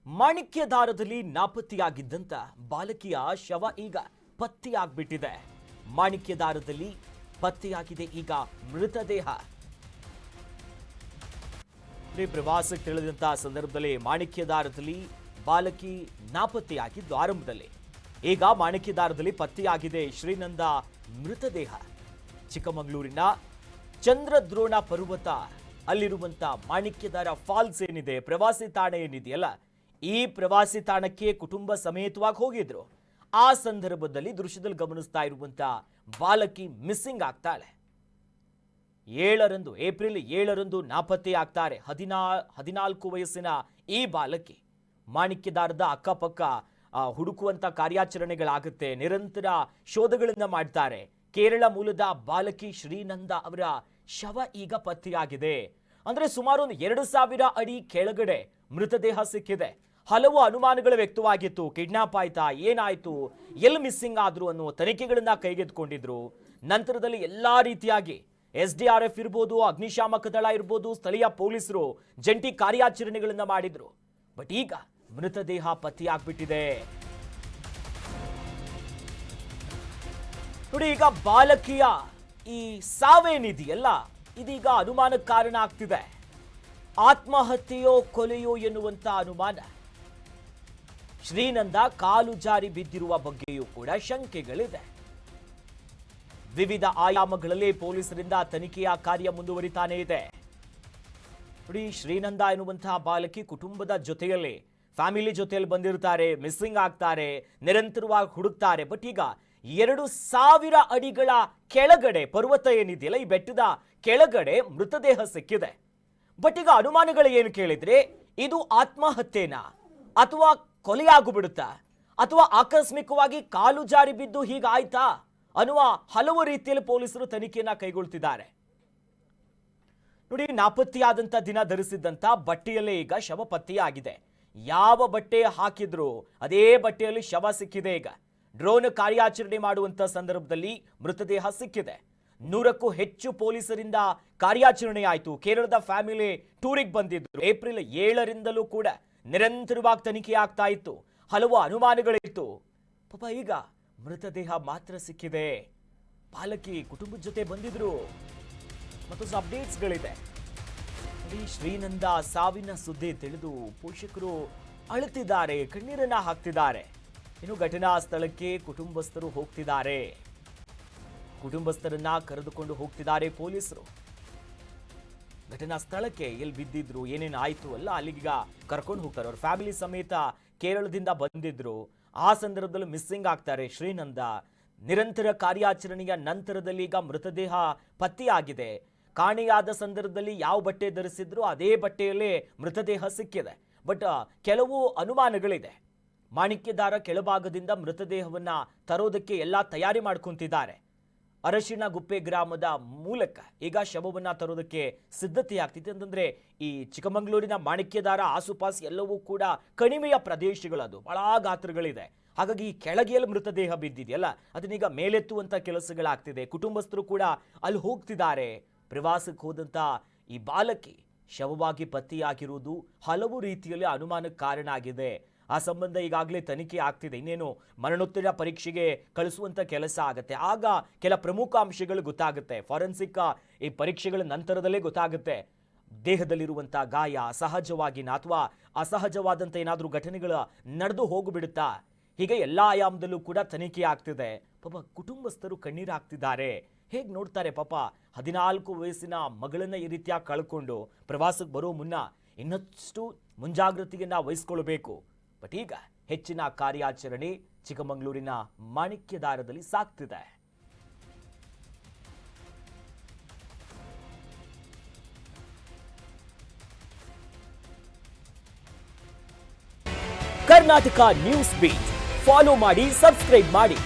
ಮಾಣಿಕ್ಯದಾರದಲ್ಲಿ ನಾಪತ್ತೆಯಾಗಿದ್ದಂತ ಬಾಲಕಿಯ ಶವ ಈಗ ಪತ್ತೆಯಾಗ್ಬಿಟ್ಟಿದೆ. ಮಾಣಿಕ್ಯದಾರದಲ್ಲಿ ಪತ್ತೆಯಾಗಿದೆ ಈಗ ಮೃತದೇಹ. ಪ್ರವಾಸಕ್ಕೆ ತೆರಳಿದಂತ ಸಂದರ್ಭದಲ್ಲಿ ಮಾಣಿಕ್ಯದಾರದಲ್ಲಿ ಬಾಲಕಿ ನಾಪತ್ತೆಯಾಗಿದ್ದು ಆರಂಭದಲ್ಲಿ. ಈಗ ಮಾಣಿಕ್ಯದಾರದಲ್ಲಿ ಪತ್ತೆಯಾಗಿದೆ ಶ್ರೀನಂದ ಮೃತದೇಹ. ಚಿಕ್ಕಮಗಳೂರಿನ ಚಂದ್ರದ್ರೋಣ ಪರ್ವತ ಅಲ್ಲಿರುವಂತ ಮಾಣಿಕ್ಯದಾರ ಫಾಲ್ಸ್ ಏನಿದೆ, ಪ್ರವಾಸಿ ತಾಣ ಏನಿದೆಯಲ್ಲ, ಈ ಪ್ರವಾಸಿ ತಾಣಕ್ಕೆ ಕುಟುಂಬ ಸಮೇತವಾಗಿ ಹೋಗಿದ್ರು. ಆ ಸಂದರ್ಭದಲ್ಲಿ ದೃಶ್ಯದಲ್ಲಿ ಗಮನಿಸ್ತಾ ಇರುವಂತ ಬಾಲಕಿ ಮಿಸ್ಸಿಂಗ್ ಆಗ್ತಾಳೆ. ಏಪ್ರಿಲ್ 7ರಂದು ನಾಪತ್ತೆ ಆಗ್ತಾರೆ. 14 ವಯಸ್ಸಿನ ಈ ಬಾಲಕಿ. ಮಾಣಿಕ್ಯದಾರದ ಅಕ್ಕಪಕ್ಕ ಹುಡುಕುವಂತ ಕಾರ್ಯಾಚರಣೆಗಳಾಗುತ್ತೆ. ನಿರಂತರ ಶೋಧಗಳನ್ನ ಮಾಡ್ತಾರೆ. ಕೇರಳ ಮೂಲದ ಬಾಲಕಿ ಶ್ರೀನಂದ ಅವರ ಶವ ಈಗ ಪತ್ತೆಯಾಗಿದೆ. ಅಂದ್ರೆ ಸುಮಾರು 2000 ಅಡಿ ಕೆಳಗಡೆ ಮೃತದೇಹ ಸಿಕ್ಕಿದೆ. ಹಲವು ಅನುಮಾನಗಳು ವ್ಯಕ್ತವಾಗಿತ್ತು. ಕಿಡ್ನಾಪ್ ಆಯ್ತಾ, ಏನಾಯ್ತು, ಎಲ್ಲಿ ಮಿಸ್ಸಿಂಗ್ ಆದ್ರು ಅನ್ನೋ ತನಿಖೆಗಳನ್ನ ಕೈಗೆತ್ತಿಕೊಂಡಿದ್ರು. ನಂತರದಲ್ಲಿ ಎಲ್ಲಾ ರೀತಿಯಾಗಿ SDRF ಇರ್ಬೋದು, ಅಗ್ನಿಶಾಮಕ ದಳ ಇರ್ಬೋದು, ಸ್ಥಳೀಯ ಪೊಲೀಸರು ಜಂಟಿ ಕಾರ್ಯಾಚರಣೆಗಳನ್ನ ಮಾಡಿದ್ರು. ಬಟ್ ಈಗ ಮೃತದೇಹ ಪತ್ತೆಯಾಗ್ಬಿಟ್ಟಿದೆ. ನೋಡಿ, ಈಗ ಬಾಲಕಿಯ ಈ ಸಾವೇನಿದೆಯಲ್ಲ, ಇದೀಗ ಅನುಮಾನಕ್ಕೆ ಕಾರಣ ಆಗ್ತಿದೆ. ಆತ್ಮಹತ್ಯೆಯೋ ಕೊಲೆಯೋ ಎನ್ನುವಂತ ಅನುಮಾನ. ಶ್ರೀನಂದ ಕಾಲು ಜಾರಿ ಬಿದ್ದಿರುವ ಬಗ್ಗೆಯೂ ಕೂಡ ಶಂಕೆಗಳಿದೆ. ವಿವಿಧ ಆಯಾಮಗಳಲ್ಲಿ ಪೊಲೀಸರಿಂದ ತನಿಖೆಯ ಕಾರ್ಯ ಮುಂದುವರಿತಾನೇ ಇದೆ. ನೋಡಿ, ಶ್ರೀನಂದ ಎನ್ನುವಂತಹ ಬಾಲಕಿ ಕುಟುಂಬದ ಜೊತೆಯಲ್ಲಿ, ಫ್ಯಾಮಿಲಿ ಜೊತೆಯಲ್ಲಿ ಬಂದಿರ್ತಾರೆ, ಮಿಸ್ಸಿಂಗ್ ಆಗ್ತಾರೆ, ನಿರಂತರವಾಗಿ ಹುಡುಕ್ತಾರೆ. ಬಟ್ ಈಗ 2000 ಅಡಿಗಳ ಕೆಳಗಡೆ ಪರ್ವತ ಏನಿದೆಯಲ್ಲ, ಈ ಬೆಟ್ಟದ ಕೆಳಗಡೆ ಮೃತದೇಹ ಸಿಕ್ಕಿದೆ. ಬಟ್ ಈಗ ಅನುಮಾನಗಳು ಏನು ಕೇಳಿದ್ರೆ, ಇದು ಆತ್ಮಹತ್ಯೆನಾ ಅಥವಾ ಕೊಲೆಯಾಗ್ಬಿಡುತ್ತಾ ಅಥವಾ ಆಕಸ್ಮಿಕವಾಗಿ ಕಾಲು ಜಾರಿ ಬಿದ್ದು ಹೀಗಾಯ್ತಾ ಅನ್ನುವ ಹಲವು ರೀತಿಯಲ್ಲಿ ಪೊಲೀಸರು ತನಿಖೆಯನ್ನ ಕೈಗೊಳ್ತಿದ್ದಾರೆ. ನೋಡಿ, ನಾಪತ್ತೆಯಾದಂತ ದಿನ ಧರಿಸಿದ್ದಂತ ಬಟ್ಟೆಯಲ್ಲೇ ಈಗ ಶವ ಪತ್ತೆಯಾಗಿದೆ. ಯಾವ ಬಟ್ಟೆ ಹಾಕಿದ್ರು ಅದೇ ಬಟ್ಟೆಯಲ್ಲಿ ಶವ ಸಿಕ್ಕಿದೆ. ಈಗ ಡ್ರೋನ್ ಕಾರ್ಯಾಚರಣೆ ಮಾಡುವಂತ ಸಂದರ್ಭದಲ್ಲಿ ಮೃತದೇಹ ಸಿಕ್ಕಿದೆ. 100ಕ್ಕೂ ಹೆಚ್ಚು ಪೊಲೀಸರಿಂದ ಕಾರ್ಯಾಚರಣೆ ಆಯಿತು. ಕೇರಳದ ಫ್ಯಾಮಿಲಿ ಟೂರಿಗೆ ಬಂದಿದ್ರು. ಏಪ್ರಿಲ್ 7ರಿಂದಲೂ ಕೂಡ ನಿರಂತರವಾಗಿ ತನಿಖೆ ಆಗ್ತಾ ಇತ್ತು. ಹಲವು ಅನುಮಾನಗಳಿತ್ತು. ಪಾಪ ಈಗ ಮೃತದೇಹ ಮಾತ್ರ ಸಿಕ್ಕಿದೆ. ಬಾಲಕಿ ಕುಟುಂಬದ ಜೊತೆ ಬಂದಿದ್ರು. ಮತ್ತೊಂದು ಅಪ್ಡೇಟ್ಸ್ಗಳಿದೆ. ಶ್ರೀನಂದ ಸಾವಿನ ಸುದ್ದಿ ತಿಳಿದು ಪೋಷಕರು ಅಳುತ್ತಿದ್ದಾರೆ, ಕಣ್ಣೀರನ್ನ ಹಾಕ್ತಿದ್ದಾರೆ. ಇನ್ನು ಘಟನಾ ಸ್ಥಳಕ್ಕೆ ಕುಟುಂಬಸ್ಥರು ಹೋಗ್ತಿದ್ದಾರೆ. ಕುಟುಂಬಸ್ಥರನ್ನ ಕರೆದುಕೊಂಡು ಹೋಗ್ತಿದ್ದಾರೆ ಪೊಲೀಸರು. ಘಟನಾ ಸ್ಥಳಕ್ಕೆ ಎಲ್ಲಿ ಬಿದ್ದಿದ್ರು, ಏನೇನು ಆಯ್ತು ಅಲ್ಲ, ಅಲ್ಲಿಗ ಕರ್ಕೊಂಡು ಹೋಗ್ತಾರೆ. ಅವ್ರ ಫ್ಯಾಮಿಲಿ ಸಮೇತ ಕೇರಳದಿಂದ ಬಂದಿದ್ರು. ಆ ಸಂದರ್ಭದಲ್ಲಿ ಮಿಸ್ಸಿಂಗ್ ಆಗ್ತಾರೆ ಶ್ರೀನಂದ. ನಿರಂತರ ಕಾರ್ಯಾಚರಣೆಯ ನಂತರದಲ್ಲಿ ಈಗ ಮೃತದೇಹ ಪತ್ತೆಯಾಗಿದೆ. ಕಾಣೆಯಾದ ಸಂದರ್ಭದಲ್ಲಿ ಯಾವ ಬಟ್ಟೆ ಧರಿಸಿದ್ರು ಅದೇ ಬಟ್ಟೆಯಲ್ಲೇ ಮೃತದೇಹ ಸಿಕ್ಕಿದೆ. ಬಟ್ ಕೆಲವು ಅನುಮಾನಗಳಿದೆ. ಮಾಣಿಕ್ಯದಾರ ಕೆಳಭಾಗದಿಂದ ಮೃತದೇಹವನ್ನ ತರೋದಕ್ಕೆ ಎಲ್ಲಾ ತಯಾರಿ ಮಾಡ್ಕೊಂತಿದ್ದಾರೆ. ಅರಶಿಣ ಗುಪ್ಪೆ ಗ್ರಾಮದ ಮೂಲಕ ಈಗ ಶವವನ್ನ ತರೋದಕ್ಕೆ ಸಿದ್ಧತೆ ಆಗ್ತಿದೆ. ಅಂತಂದ್ರೆ ಈ ಚಿಕ್ಕಮಗಳೂರಿನ ಮಾಣಿಕ್ಯದಾರ ಆಸುಪಾಸು ಎಲ್ಲವೂ ಕೂಡ ಕಣಿವೆಯ ಪ್ರದೇಶಗಳದು, ಬಹಳ ಗಾತ್ರಗಳಿದೆ. ಹಾಗಾಗಿ ಈ ಕೆಳಗೆಯಲ್ಲಿ ಮೃತದೇಹ ಬಿದ್ದಿದೆಯಲ್ಲ, ಅದನ್ನೀಗ ಮೇಲೆತ್ತುವಂತ ಕೆಲಸಗಳಾಗ್ತಿದೆ. ಕುಟುಂಬಸ್ಥರು ಕೂಡ ಅಲ್ಲಿ ಹೋಗ್ತಿದ್ದಾರೆ. ಪ್ರವಾಸಕ್ಕೆ ಹೋದಂತ ಈ ಬಾಲಕಿ ಶವವಾಗಿ ಪತ್ತೆಯಾಗಿರುವುದು ಹಲವು ರೀತಿಯಲ್ಲಿ ಅನುಮಾನಕ್ಕೆ ಕಾರಣ ಆಗಿದೆ. ಆ ಸಂಬಂಧ ಈಗಾಗಲೇ ತನಿಖೆ ಆಗ್ತಿದೆ. ಇನ್ನೇನು ಮರಣೋತ್ತರ ಪರೀಕ್ಷೆಗೆ ಕಳಿಸುವಂತ ಕೆಲಸ ಆಗುತ್ತೆ. ಆಗ ಕೆಲ ಪ್ರಮುಖ ಅಂಶಗಳು ಗೊತ್ತಾಗುತ್ತೆ. ಫಾರೆನ್ಸಿಕ್ ಈ ಪರೀಕ್ಷೆಗಳ ನಂತರದಲ್ಲೇ ಗೊತ್ತಾಗುತ್ತೆ ದೇಹದಲ್ಲಿರುವಂತ ಗಾಯ ಸಹಜವಾಗಿನ ಅಥವಾ ಅಸಹಜವಾದಂತ ಏನಾದರೂ ಘಟನೆಗಳು ನಡೆದು ಹೋಗಿಬಿಡುತ್ತಾ. ಹೀಗೆ ಎಲ್ಲಾ ಆಯಾಮದಲ್ಲೂ ಕೂಡ ತನಿಖೆ ಆಗ್ತಿದೆ. ಪಾಪ ಕುಟುಂಬಸ್ಥರು ಕಣ್ಣೀರು ಹಾಕ್ತಿದ್ದಾರೆ. ಹೇಗೆ ನೋಡ್ತಾರೆ ಪಾಪ, 14 ವಯಸ್ಸಿನ ಮಗಳನ್ನ ಈ ರೀತಿಯಾಗಿ ಕಳ್ಕೊಂಡು ಪ್ರವಾಸಕ್ಕೆ ಬರೋ ಮುನ್ನ ಇನ್ನಷ್ಟು ಮುಂಜಾಗ್ರತೆಯನ್ನ ವಹಿಸ್ಕೊಳ್ಬೇಕು. ಬಟ್ ಈಗ ಹೆಚ್ಚಿನ ಕಾರ್ಯಾಚರಣೆ ಚಿಕ್ಕಮಗಳೂರಿನ ಮಾಣಿಕ್ಯದಾರದಲ್ಲಿ ಸಾಗ್ತಿದೆ. ಕರ್ನಾಟಕ ನ್ಯೂಸ್ ಬೀಟ್ ಫಾಲೋ ಮಾಡಿ, ಸಬ್ಸ್ಕ್ರೈಬ್ ಮಾಡಿ.